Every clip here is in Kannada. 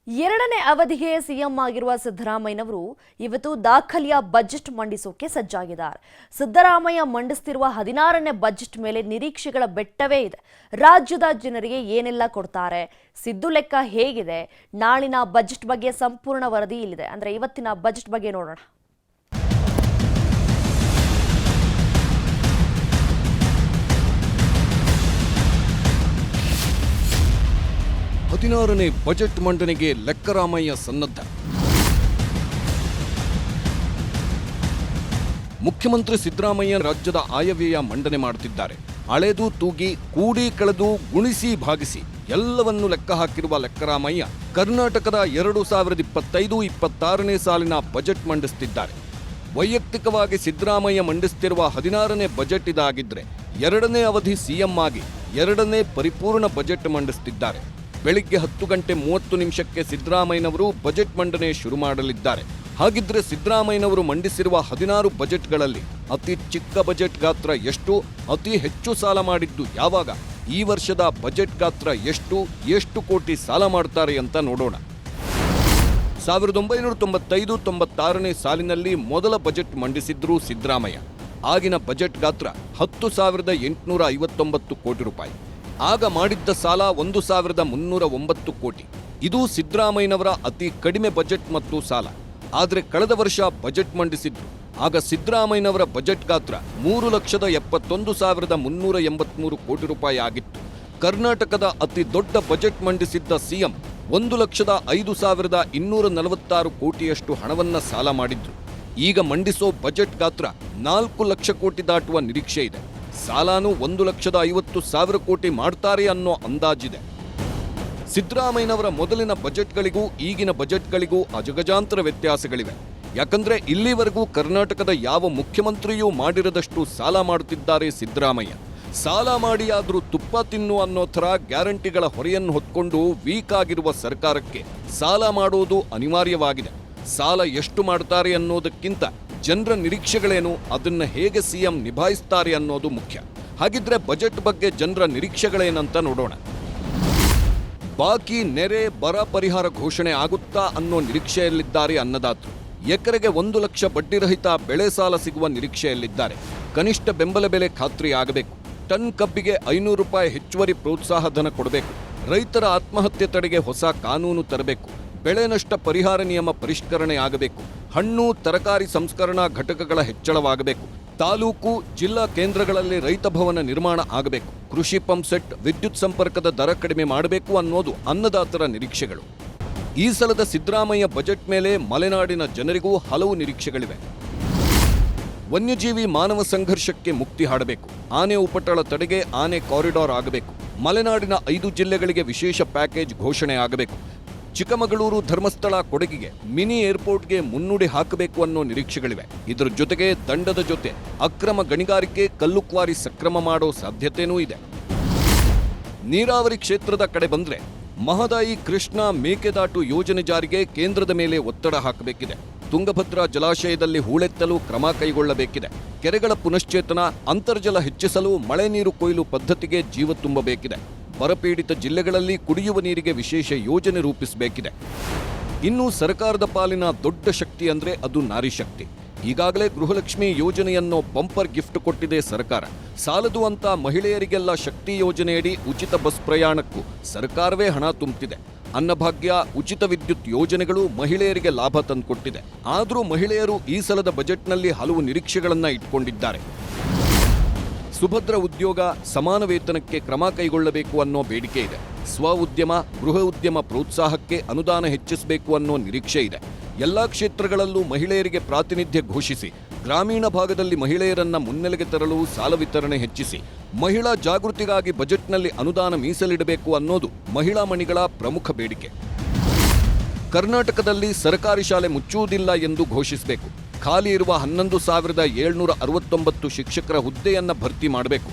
ಎರಡನೇ ಅವಧಿಗೆ ಸಿಎಂ ಆಗಿರುವ ಸಿದ್ದರಾಮಯ್ಯನವರು ಇವತ್ತು ದಾಖಲೆಯ ಬಜೆಟ್ ಮಂಡಿಸೋಕೆ ಸಜ್ಜಾಗಿದ್ದಾರೆ. ಸಿದ್ದರಾಮಯ್ಯ ಮಂಡಿಸುತ್ತಿರುವ 16ನೇ ಬಜೆಟ್ ಮೇಲೆ ನಿರೀಕ್ಷೆಗಳ ಬೆಟ್ಟವೇ ಇದೆ. ರಾಜ್ಯದ ಜನರಿಗೆ ಏನೆಲ್ಲ ಕೊಡ್ತಾರೆ, ಸಿದ್ದು ಲೆಕ್ಕ ಹೇಗಿದೆ, ನಾಳಿನ ಬಜೆಟ್ ಬಗ್ಗೆ ಸಂಪೂರ್ಣ ವರದಿ ಇಲ್ಲಿದೆ. ಅಂದ್ರೆ ಇವತ್ತಿನ ಬಜೆಟ್ ಬಗ್ಗೆ ನೋಡೋಣ. ಹದಿನಾರನೇ ಬಜೆಟ್ ಮಂಡನೆಗೆ ಲೆಕ್ಕರಾಮಯ್ಯ ಸನ್ನದ್ಧ. ಮುಖ್ಯಮಂತ್ರಿ ಸಿದ್ದರಾಮಯ್ಯ ರಾಜ್ಯದ ಆಯವ್ಯಯ ಮಂಡನೆ ಮಾಡುತ್ತಿದ್ದಾರೆ. ಅಳೆದು ತೂಗಿ ಕೂಡಿ ಕಳೆದು ಗುಣಿಸಿ ಭಾಗಿಸಿ ಎಲ್ಲವನ್ನೂ ಲೆಕ್ಕ ಹಾಕಿರುವ ಲೆಕ್ಕರಾಮಯ್ಯ ಕರ್ನಾಟಕದ 2025-26ನೇ ಸಾಲಿನ ಬಜೆಟ್ ಮಂಡಿಸುತ್ತಿದ್ದಾರೆ. ವೈಯಕ್ತಿಕವಾಗಿ ಸಿದ್ದರಾಮಯ್ಯ ಮಂಡಿಸುತ್ತಿರುವ 16ನೇ ಬಜೆಟ್ ಇದಾಗಿದ್ರೆ, ಎರಡನೇ ಅವಧಿ ಸಿಎಂ ಆಗಿ ಎರಡನೇ ಪರಿಪೂರ್ಣ ಬಜೆಟ್ ಮಂಡಿಸುತ್ತಿದ್ದಾರೆ. ಬೆಳಿಗ್ಗೆ 10:30 ಸಿದ್ದರಾಮಯ್ಯನವರು ಬಜೆಟ್ ಮಂಡನೆ ಶುರು ಮಾಡಲಿದ್ದಾರೆ. ಹಾಗಿದ್ರೆ ಸಿದ್ದರಾಮಯ್ಯನವರು ಮಂಡಿಸಿರುವ 16 ಬಜೆಟ್ಗಳಲ್ಲಿ ಅತಿ ಚಿಕ್ಕ ಬಜೆಟ್ ಗಾತ್ರ ಎಷ್ಟು, ಅತಿ ಹೆಚ್ಚು ಸಾಲ ಮಾಡಿದ್ದು ಯಾವಾಗ, ಈ ವರ್ಷದ ಬಜೆಟ್ ಗಾತ್ರ ಎಷ್ಟು ಕೋಟಿ ಸಾಲ ಮಾಡ್ತಾರೆ ಅಂತ ನೋಡೋಣ. 1995-96ನೇ ಸಾಲಿನಲ್ಲಿ ಮೊದಲ ಬಜೆಟ್ ಮಂಡಿಸಿದ್ರು ಸಿದ್ದರಾಮಯ್ಯ. ಆಗಿನ ಬಜೆಟ್ ಗಾತ್ರ 10,859 ಕೋಟಿ ರೂಪಾಯಿ. ಆಗ ಮಾಡಿದ್ದ ಸಾಲ 1,309 ಕೋಟಿ. ಇದು ಸಿದ್ದರಾಮಯ್ಯನವರ ಅತಿ ಕಡಿಮೆ ಬಜೆಟ್ ಮತ್ತು ಸಾಲ. ಆದರೆ ಕಳೆದ ವರ್ಷ ಬಜೆಟ್ ಮಂಡಿಸಿದ್ರು. ಆಗ ಸಿದ್ದರಾಮಯ್ಯನವರ ಬಜೆಟ್ ಗಾತ್ರ 3,71,383 ಕೋಟಿ ರೂಪಾಯಿ ಆಗಿತ್ತು. ಕರ್ನಾಟಕದ ಅತಿ ದೊಡ್ಡ ಬಜೆಟ್ ಮಂಡಿಸಿದ್ದ ಸಿಎಂ 1,05,246 ಕೋಟಿಯಷ್ಟು ಹಣವನ್ನ ಸಾಲ ಮಾಡಿದ್ರು. ಈಗ ಮಂಡಿಸೋ ಬಜೆಟ್ ಗಾತ್ರ 4 ಲಕ್ಷ ಕೋಟಿ ದಾಟುವ ನಿರೀಕ್ಷೆ ಇದೆ. ಸಾಲಾನು 1,50,000 ಕೋಟಿ ಮಾಡ್ತಾರೆ ಅನ್ನೋ ಅಂದಾಜಿದೆ. ಸಿದ್ದರಾಮಯ್ಯನವರ ಮೊದಲಿನ ಬಜೆಟ್ಗಳಿಗೂ ಈಗಿನ ಬಜೆಟ್ಗಳಿಗೂ ಅಜಗಜಾಂತರ ವ್ಯತ್ಯಾಸಗಳಿವೆ. ಯಾಕಂದ್ರೆ ಇಲ್ಲಿವರೆಗೂ ಕರ್ನಾಟಕದ ಯಾವ ಮುಖ್ಯಮಂತ್ರಿಯೂ ಮಾಡಿರದಷ್ಟು ಸಾಲ ಮಾಡುತ್ತಿದ್ದಾರೆ ಸಿದ್ದರಾಮಯ್ಯ. ಸಾಲ ಮಾಡಿಯಾದ್ರೂ ತುಪ್ಪ ತಿನ್ನು ಅನ್ನೋ ಥರ ಗ್ಯಾರಂಟಿಗಳ ಹೊರೆಯನ್ನು ಹೊತ್ಕೊಂಡು ವೀಕ್ ಆಗಿರುವ ಸರ್ಕಾರಕ್ಕೆ ಸಾಲ ಮಾಡೋದು ಅನಿವಾರ್ಯವಾಗಿದೆ. ಸಾಲ ಎಷ್ಟು ಮಾಡ್ತಾರೆ ಅನ್ನೋದಕ್ಕಿಂತ ಜನರ ನಿರೀಕ್ಷೆಗಳೇನು, ಅದನ್ನ ಹೇಗೆ ಸಿಎಂ ನಿಭಾಯಿಸ್ತಾರೆ ಅನ್ನೋದು ಮುಖ್ಯ. ಹಾಗಿದ್ರೆ ಬಜೆಟ್ ಬಗ್ಗೆ ಜನರ ನಿರೀಕ್ಷೆಗಳೇನಂತ ನೋಡೋಣ. ಬಾಕಿ ನೆರೆ ಬರ ಪರಿಹಾರ ಘೋಷಣೆ ಆಗುತ್ತಾ ಅನ್ನೋ ನಿರೀಕ್ಷೆಯಲ್ಲಿದ್ದಾರೆ ಅನ್ನದಾತರು. ಎಕರೆಗೆ 1 ಲಕ್ಷ ಬಡ್ಡಿರಹಿತ ಬೆಳೆ ಸಾಲ ಸಿಗುವ ನಿರೀಕ್ಷೆಯಲ್ಲಿದ್ದಾರೆ. ಕನಿಷ್ಠ ಬೆಂಬಲ ಬೆಲೆ ಖಾತ್ರಿ ಆಗಬೇಕು. ಟನ್ ಕಬ್ಬಿಗೆ 500 ರೂಪಾಯಿ ಹೆಚ್ಚುವರಿ ಪ್ರೋತ್ಸಾಹ ಧನ ಕೊಡಬೇಕು. ರೈತರ ಆತ್ಮಹತ್ಯೆ ತಡೆಗೆ ಹೊಸ ಕಾನೂನು ತರಬೇಕು. ಬೆಳೆ ನಷ್ಟ ಪರಿಹಾರ ನಿಯಮ ಪರಿಷ್ಕರಣೆ ಆಗಬೇಕು. ಹಣ್ಣು ತರಕಾರಿ ಸಂಸ್ಕರಣಾ ಘಟಕಗಳ ಹೆಚ್ಚಳವಾಗಬೇಕು. ತಾಲೂಕು ಜಿಲ್ಲಾ ಕೇಂದ್ರಗಳಲ್ಲಿ ರೈತ ಭವನ ನಿರ್ಮಾಣ ಆಗಬೇಕು. ಕೃಷಿ ಪಂಪ್ ಸೆಟ್, ವಿದ್ಯುತ್ ಸಂಪರ್ಕದ ದರ ಕಡಿಮೆ ಮಾಡಬೇಕು ಅನ್ನೋದು ಅನ್ನದಾತರ ನಿರೀಕ್ಷೆಗಳು. ಈ ಸಲದ ಸಿದ್ದರಾಮಯ್ಯ ಬಜೆಟ್ ಮೇಲೆ ಮಲೆನಾಡಿನ ಜನರಿಗೂ ಹಲವು ನಿರೀಕ್ಷೆಗಳಿವೆ. ವನ್ಯಜೀವಿ ಮಾನವ ಸಂಘರ್ಷಕ್ಕೆ ಮುಕ್ತಿ ಹಾಡಬೇಕು. ಆನೆ ಉಪಟಳ ತಡೆಗೆ ಆನೆ ಕಾರಿಡಾರ್ ಆಗಬೇಕು. ಮಲೆನಾಡಿನ 5 ಜಿಲ್ಲೆಗಳಿಗೆ ವಿಶೇಷ ಪ್ಯಾಕೇಜ್ ಘೋಷಣೆ ಆಗಬೇಕು. ಚಿಕ್ಕಮಗಳೂರು, ಧರ್ಮಸ್ಥಳ, ಕೊಡಗಿಗೆ ಮಿನಿ ಏರ್ಪೋರ್ಟ್ಗೆ ಮುನ್ನುಡಿ ಹಾಕಬೇಕು ಅನ್ನೋ ನಿರೀಕ್ಷೆಗಳಿವೆ. ಇದರ ಜೊತೆಗೆ ದಂಡದ ಜೊತೆ ಅಕ್ರಮ ಗಣಿಗಾರಿಕೆ, ಕಲ್ಲುಕ್ವಾರಿ ಸಕ್ರಮ ಮಾಡೋ ಸಾಧ್ಯತೆಯೂ ಇದೆ. ನೀರಾವರಿ ಕ್ಷೇತ್ರದ ಕಡೆ ಬಂದ್ರೆ ಮಹದಾಯಿ, ಕೃಷ್ಣ, ಮೇಕೆದಾಟು ಯೋಜನೆ ಜಾರಿಗೆ ಕೇಂದ್ರದ ಮೇಲೆ ಒತ್ತಡ ಹಾಕಬೇಕಿದೆ. ತುಂಗಭದ್ರಾ ಜಲಾಶಯದಲ್ಲಿ ಹೂಳೆತ್ತಲು ಕ್ರಮ ಕೈಗೊಳ್ಳಬೇಕಿದೆ. ಕೆರೆಗಳ ಪುನಶ್ಚೇತನ, ಅಂತರ್ಜಲ ಹೆಚ್ಚಿಸಲು ಮಳೆ ನೀರು ಕೊಯ್ಲು ಪದ್ಧತಿಗೆ ಜೀವ ತುಂಬಬೇಕಿದೆ. ಬರಪೀಡಿತ ಜಿಲ್ಲೆಗಳಲ್ಲಿ ಕುಡಿಯುವ ನೀರಿಗೆ ವಿಶೇಷ ಯೋಜನೆ ರೂಪಿಸಬೇಕಿದೆ. ಇನ್ನು ಸರ್ಕಾರದ ಪಾಲಿನ ದೊಡ್ಡ ಶಕ್ತಿ ಅಂದ್ರೆ ಅದು ನಾರಿ ಶಕ್ತಿ. ಈಗಾಗಲೇ ಗೃಹಲಕ್ಷ್ಮಿ ಯೋಜನೆಯನ್ನೋ ಬಂಪರ್ ಗಿಫ್ಟ್ ಕೊಟ್ಟಿದೆ ಸರ್ಕಾರ. ಸಾಲದು ಅಂತ ಮಹಿಳೆಯರಿಗೆಲ್ಲ ಶಕ್ತಿ ಯೋಜನೆಯಡಿ ಉಚಿತ ಬಸ್ ಪ್ರಯಾಣಕ್ಕೂ ಸರ್ಕಾರವೇ ಹಣ ತುಂಬುತ್ತಿದೆ. ಅನ್ನಭಾಗ್ಯ, ಉಚಿತ ವಿದ್ಯುತ್ ಯೋಜನೆಗಳು ಮಹಿಳೆಯರಿಗೆ ಲಾಭ ತಂದುಕೊಟ್ಟಿದೆ. ಆದರೂ ಮಹಿಳೆಯರು ಈ ಸಲದ ಬಜೆಟ್ನಲ್ಲಿ ಹಲವು ನಿರೀಕ್ಷೆಗಳನ್ನ ಇಟ್ಕೊಂಡಿದ್ದಾರೆ. ಸುಭದ್ರ ಉದ್ಯೋಗ, ಸಮಾನ ವೇತನಕ್ಕೆ ಕ್ರಮ ಕೈಗೊಳ್ಳಬೇಕು ಅನ್ನೋ ಬೇಡಿಕೆ ಇದೆ. ಸ್ವ ಉದ್ಯಮ, ಗೃಹ ಉದ್ಯಮ ಪ್ರೋತ್ಸಾಹಕ್ಕೆ ಅನುದಾನ ಹೆಚ್ಚಿಸಬೇಕು ಅನ್ನೋ ನಿರೀಕ್ಷೆ ಇದೆ. ಎಲ್ಲಾ ಕ್ಷೇತ್ರಗಳಲ್ಲೂ ಮಹಿಳೆಯರಿಗೆ ಪ್ರಾತಿನಿಧ್ಯ ಘೋಷಿಸಿ ಗ್ರಾಮೀಣ ಭಾಗದಲ್ಲಿ ಮಹಿಳೆಯರನ್ನ ಮುನ್ನೆಲೆಗೆ ತರಲು ಸಾಲ ವಿತರಣೆ ಹೆಚ್ಚಿಸಿ ಮಹಿಳಾ ಜಾಗೃತಿಗಾಗಿ ಬಜೆಟ್ನಲ್ಲಿ ಅನುದಾನ ಮೀಸಲಿಡಬೇಕು ಅನ್ನೋದು ಮಹಿಳಾ ಮಣಿಗಳ ಪ್ರಮುಖ ಬೇಡಿಕೆ. ಕರ್ನಾಟಕದಲ್ಲಿ ಸರ್ಕಾರಿ ಶಾಲೆ ಮುಚ್ಚುವುದಿಲ್ಲ ಎಂದು ಘೋಷಿಸಬೇಕು. ಖಾಲಿ ಇರುವ 11,769 ಶಿಕ್ಷಕರ ಹುದ್ದೆಯನ್ನ ಭರ್ತಿ ಮಾಡಬೇಕು.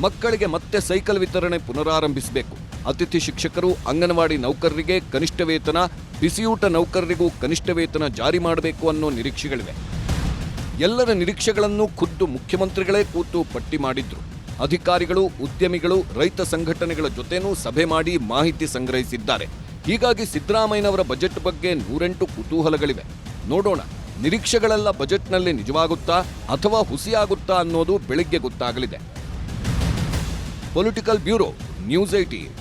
ಮಕ್ಕಳಿಗೆ ಮತ್ತೆ ಸೈಕಲ್ ವಿತರಣೆ ಪುನರಾರಂಭಿಸಬೇಕು. ಅತಿಥಿ ಶಿಕ್ಷಕರು, ಅಂಗನವಾಡಿ ನೌಕರರಿಗೆ ಕನಿಷ್ಠ ವೇತನ, ಬಿಸಿಯೂಟ ನೌಕರರಿಗೂ ಕನಿಷ್ಠ ವೇತನ ಜಾರಿ ಮಾಡಬೇಕು ಅನ್ನೋ ನಿರೀಕ್ಷೆಗಳಿವೆ. ಎಲ್ಲರ ನಿರೀಕ್ಷೆಗಳನ್ನು ಖುದ್ದು ಮುಖ್ಯಮಂತ್ರಿಗಳೇ ಕೂತು ಪಟ್ಟಿ ಮಾಡಿದ್ರು. ಅಧಿಕಾರಿಗಳು, ಉದ್ಯಮಿಗಳು, ರೈತ ಸಂಘಟನೆಗಳ ಜೊತೆನೂ ಸಭೆ ಮಾಡಿ ಮಾಹಿತಿ ಸಂಗ್ರಹಿಸಿದ್ದಾರೆ. ಹೀಗಾಗಿ ಸಿದ್ದರಾಮಯ್ಯನವರ ಬಜೆಟ್ ಬಗ್ಗೆ 108 ಕುತೂಹಲಗಳಿವೆ. ನೋಡೋಣ, ನಿರೀಕ್ಷೆಗಳೆಲ್ಲ ಬಜೆಟ್ನಲ್ಲಿ ನಿಜವಾಗುತ್ತಾ ಅಥವಾ ಹುಸಿಯಾಗುತ್ತಾ ಅನ್ನೋದು ಬೆಳಿಗ್ಗೆ ಗೊತ್ತಾಗಲಿದೆ. Political bureau, news 18.